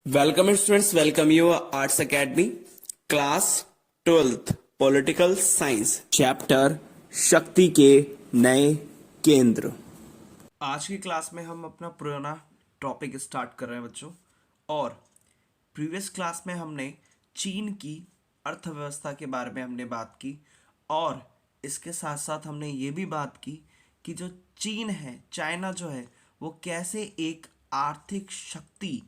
Welcome students, welcome you arts academy class 12th political science chapter शक्ति के नए केंद्र। आज की क्लास में हम अपना पुराना टॉपिक स्टार्ट कर रहे हैं बच्चों। और प्रीवियस क्लास में हमने चीन की अर्थव्यवस्था के बारे में हमने बात की, और इसके साथ साथ हमने ये भी बात की कि जो चीन है, चाइना जो है, वो कैसे एक आर्थिक शक्ति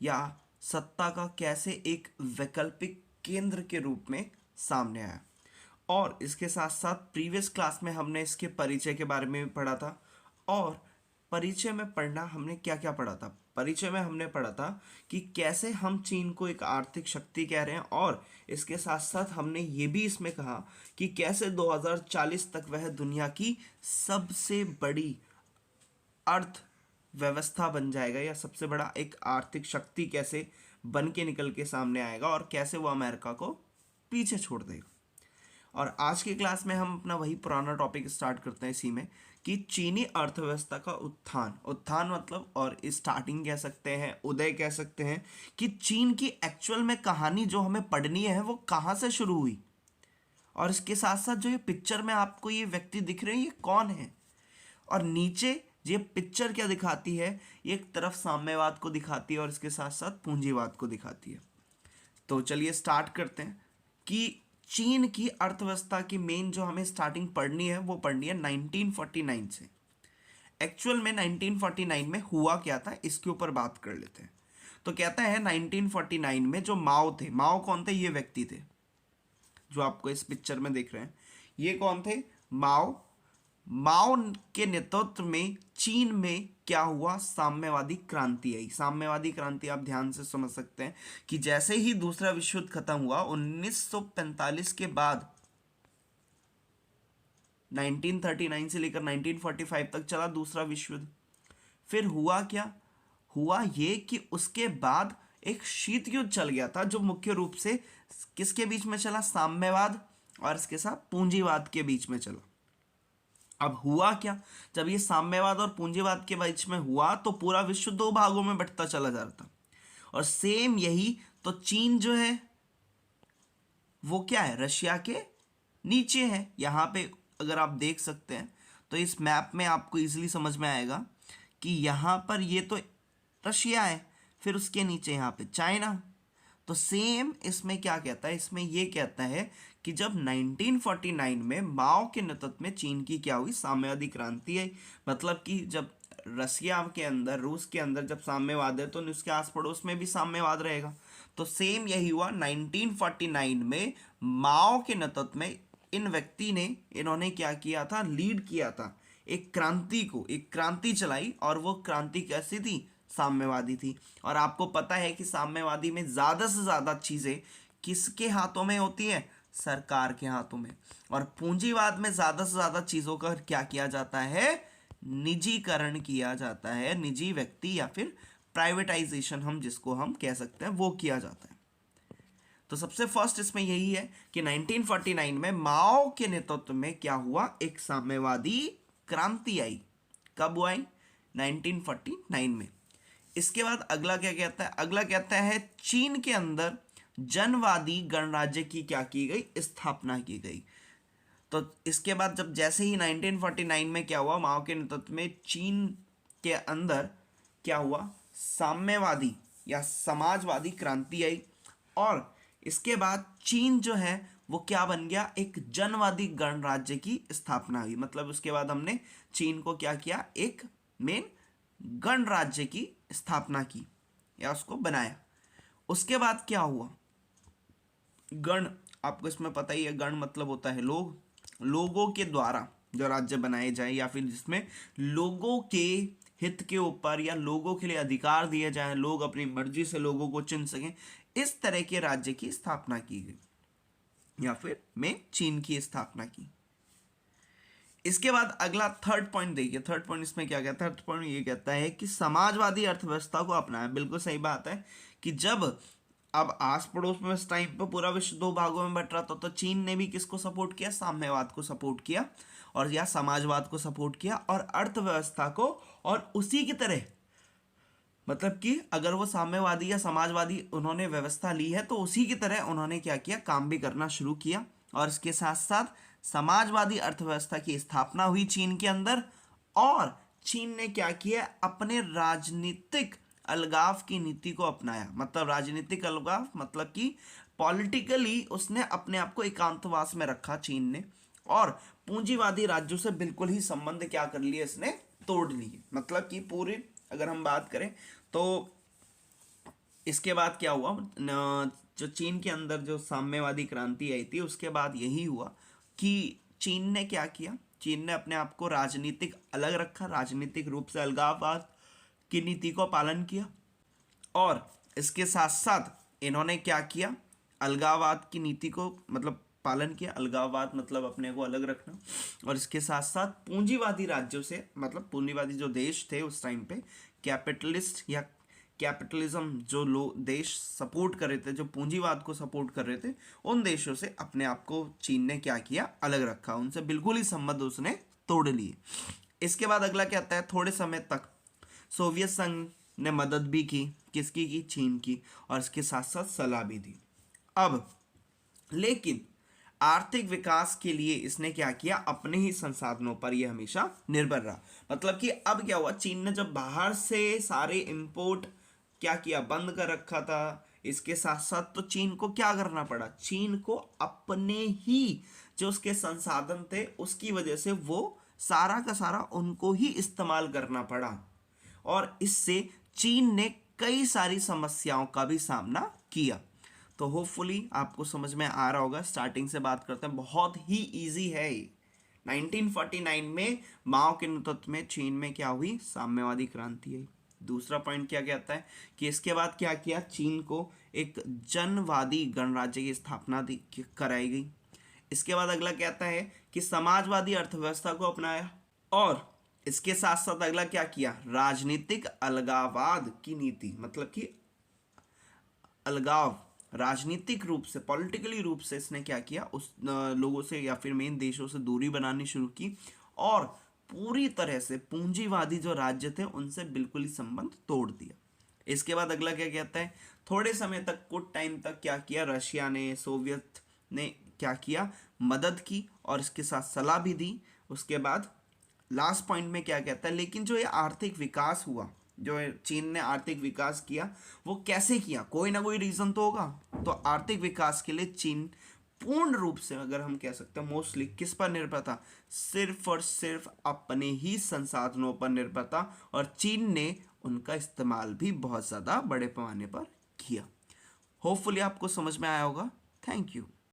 या सत्ता का कैसे एक वैकल्पिक केंद्र के रूप में सामने आया। और इसके साथ साथ प्रीवियस क्लास में हमने इसके परिचय के बारे में भी पढ़ा था। और परिचय में पढ़ना हमने क्या क्या पढ़ा था? परिचय में हमने पढ़ा था कि कैसे हम चीन को एक आर्थिक शक्ति कह रहे हैं, और इसके साथ साथ हमने ये भी इसमें कहा कि कैसे 2040 तक वह दुनिया की सबसे बड़ी अर्थ व्यवस्था बन जाएगा, या सबसे बड़ा एक आर्थिक शक्ति कैसे बन के निकल के सामने आएगा, और कैसे वो अमेरिका को पीछे छोड़ देगा। और आज की क्लास में हम अपना वही पुराना टॉपिक स्टार्ट करते हैं इसी में कि चीनी अर्थव्यवस्था का उत्थान। उत्थान मतलब, और स्टार्टिंग कह सकते हैं, उदय कह सकते हैं, कि चीन की एक्चुअल में कहानी जो हमें पढ़नी है वो कहाँ से शुरू हुई। और इसके साथ साथ जो ये पिक्चर में आपको ये व्यक्ति दिख रहे हैं, ये कौन है, और नीचे ये पिक्चर क्या दिखाती है, ये एक तरफ साम्यवाद को दिखाती है और इसके साथ साथ पूंजीवाद को दिखाती है। तो चलिए स्टार्ट करते हैं कि चीन की अर्थव्यवस्था की मेन जो हमें स्टार्टिंग पढ़नी है वो पढ़नी है 1949 से। एक्चुअल में 1949 में हुआ क्या था, इसके ऊपर बात कर लेते हैं। तो कहता है 1949 में जो माओ थे, माओ कौन थे? ये व्यक्ति थे जो आपको इस पिक्चर में देख रहे हैं। ये कौन थे? माओ। माओ के नेतृत्व में चीन में क्या हुआ? साम्यवादी क्रांति आई। साम्यवादी क्रांति आप ध्यान से समझ सकते हैं कि जैसे ही दूसरा विश्व युद्ध खत्म हुआ 1945 के बाद, 1939 से लेकर 1945 तक चला दूसरा विश्व युद्ध। फिर हुआ क्या? हुआ ये कि उसके बाद एक शीत युद्ध चल गया था, जो मुख्य रूप से किसके बीच में चला? साम्यवाद और इसके साथ पूंजीवाद के बीच में चला। अब हुआ क्या, जब ये साम्यवाद और पूंजीवाद के बीच में हुआ तो पूरा विश्व दो भागों में बंटता चला जा रहा था। और सेम यही तो चीन जो है वो क्या है? रशिया के नीचे है। यहाँ पे अगर आप देख सकते हैं तो इस मैप में आपको इजीली समझ में आएगा कि यहाँ पर ये तो रशिया है, फिर उसके नीचे यहाँ पे चाइना। तो सेम इसमें क्या कहता है? इसमें ये कहता है कि जब 1949 में माओ के नेतृत्व में चीन की क्या हुई? साम्यवादी क्रांति आई। मतलब कि जब रसिया के अंदर, रूस के अंदर जब साम्यवाद है तो उसके आस पड़ोस में भी साम्यवाद रहेगा। तो सेम यही हुआ 1949 में माओ के नेतृत्व में। इन व्यक्ति ने, इन्होंने क्या किया था? लीड किया था एक क्रांति को, एक क्रांति चलाई। और वो क्रांति कैसी थी? साम्यवादी थी। और आपको पता है कि साम्यवादी में ज़्यादा से ज़्यादा चीज़ें किसके हाथों में होती है? सरकार के हाथों में। और पूंजीवाद में ज़्यादा से ज़्यादा चीज़ों का क्या किया जाता है? निजीकरण किया जाता है। निजी व्यक्ति या फिर प्राइवेटाइजेशन हम जिसको हम कह सकते हैं, वो किया जाता है। तो सबसे फर्स्ट इसमें यही है कि 1949 में माओ के नेतृत्व में क्या हुआ? एक साम्यवादी क्रांति आई। कब आई? 1949 में। इसके बाद अगला क्या कहता है? अगला कहता है चीन के अंदर जनवादी गणराज्य की क्या की गई? स्थापना की गई। तो इसके बाद जब जैसे ही 1949 में क्या हुआ? माओ के नेतृत्व में चीन के अंदर क्या हुआ? साम्यवादी या समाजवादी क्रांति आई। और इसके बाद चीन जो है वो क्या बन गया? एक जनवादी गणराज्य की स्थापना हुई। मतलब उसके बाद हमने चीन को क्या किया? एक मेन गणराज्य की स्थापना की या उसको बनाया। उसके बाद क्या हुआ? गण, आपको इसमें पता ही है, गण मतलब होता है लोग। लोगों के द्वारा जो राज्य बनाए जाए, या फिर जिसमें लोगों के हित के ऊपर या लोगों के लिए अधिकार दिए जाए, लोग अपनी मर्जी से लोगों को चुन सकें, इस तरह के राज्य की स्थापना की गई, या फिर में चीन की स्थापना की। इसके बाद अगला थर्ड पॉइंट देखिए। थर्ड पॉइंट इसमें क्या कहता है? थर्ड पॉइंट ये कहता है कि समाजवादी अर्थव्यवस्था को अपनाया। बिल्कुल सही बात है कि जब अब आस पड़ोस में इस टाइम पर पूरा विश्व दो भागों में बट रहा था, तो चीन ने भी किसको सपोर्ट किया? साम्यवाद को सपोर्ट किया, और या समाजवाद को सपोर्ट किया, और अर्थव्यवस्था को। और उसी की तरह मतलब कि अगर वो साम्यवादी या समाजवादी उन्होंने व्यवस्था ली है तो उसी की तरह उन्होंने क्या किया, काम भी करना शुरू किया। और इसके साथ साथ समाजवादी अर्थव्यवस्था की स्थापना हुई चीन के अंदर। और चीन ने क्या किया, अपने राजनीतिक अलगाव की नीति को अपनाया। मतलब राजनीतिक अलगाव मतलब कि पॉलिटिकली उसने अपने आप को एकांतवास में रखा चीन ने। और पूंजीवादी राज्यों से बिल्कुल ही संबंध क्या कर लिए, इसने तोड़ लिए। मतलब कि पूरे अगर हम बात करें तो इसके बाद क्या हुआ, जो चीन के अंदर जो साम्यवादी क्रांति आई थी उसके बाद यही हुआ कि चीन ने क्या किया, चीन ने अपने आप को राजनीतिक अलग रखा, राजनीतिक रूप से अलगाववाद की नीति को पालन किया। और इसके साथ साथ इन्होंने क्या किया, अलगाववाद की नीति को मतलब पालन किया। अलगाववाद मतलब अपने को अलग रखना। और इसके साथ साथ पूंजीवादी राज्यों से, मतलब पूंजीवादी जो देश थे उस टाइम पे, कैपिटलिस्ट या कैपिटलिज्म जो लोग देश सपोर्ट कर रहे थे, जो पूंजीवाद को सपोर्ट कर रहे थे, उन देशों से अपने आप को चीन ने क्या किया, अलग रखा। उनसे बिल्कुल ही संबंध उसने तोड़ लिए। इसके बाद अगला क्या आता है, थोड़े समय तक सोवियत संघ ने मदद भी की, किसकी की, चीन की। और इसके साथ साथ सलाह भी दी। अब लेकिन आर्थिक विकास के लिए इसने क्या किया, अपने ही संसाधनों पर यह हमेशा निर्भर रहा। मतलब कि अब क्या हुआ, चीन ने जब बाहर से सारे इंपोर्ट क्या किया, बंद कर रखा था। इसके साथ साथ तो चीन को क्या करना पड़ा, चीन को अपने ही जो उसके संसाधन थे उसकी वजह से वो सारा का सारा उनको ही इस्तेमाल करना पड़ा। और इससे चीन ने कई सारी समस्याओं का भी सामना किया। तो होपफुली आपको समझ में आ रहा होगा। स्टार्टिंग से बात करते हैं, बहुत ही इजी है। 1949 में माओ के नेतृत्व में चीन में क्या हुई, साम्यवादी क्रांति आई। दूसरा पॉइंट क्या कहता है कि इसके बाद क्या किया, चीन को एक जनवादी गणराज्य की स्थापना कराई गई। इसके बाद अगला कहता है कि समाजवादी अर्थव्यवस्था को अपनाया। और इसके साथ साथ अगला क्या किया, राजनीतिक अलगाववाद की नीति, मतलब कि अलगाव राजनीतिक रूप से, पॉलिटिकली रूप से इसने क्या किया, उस लोगों से या फिर मेन देशों से दूरी बनानी शुरू की। और पूरी तरह से पूंजीवादी जो राज्य थे उनसे बिल्कुल ही संबंध तोड़ दिया। इसके बाद अगला क्या कहता है, थोड़े समय तक, कुछ टाइम तक क्या किया, रशिया ने, सोवियत ने क्या किया, मदद की और इसके साथ सलाह भी दी। उसके बाद लास्ट पॉइंट में क्या कहता है, लेकिन जो ये आर्थिक विकास हुआ, जो चीन ने आर्थिक विकास किया, वो कैसे किया, कोई ना कोई रीजन तो होगा। तो आर्थिक विकास के लिए चीन पूर्ण रूप से, अगर हम कह सकते हैं मोस्टली, किस पर निर्भर था, सिर्फ और सिर्फ अपने ही संसाधनों पर निर्भर था। और चीन ने उनका इस्तेमाल भी बहुत ज़्यादा बड़े पैमाने पर किया। होपफुली आपको समझ में आया होगा। Thank you.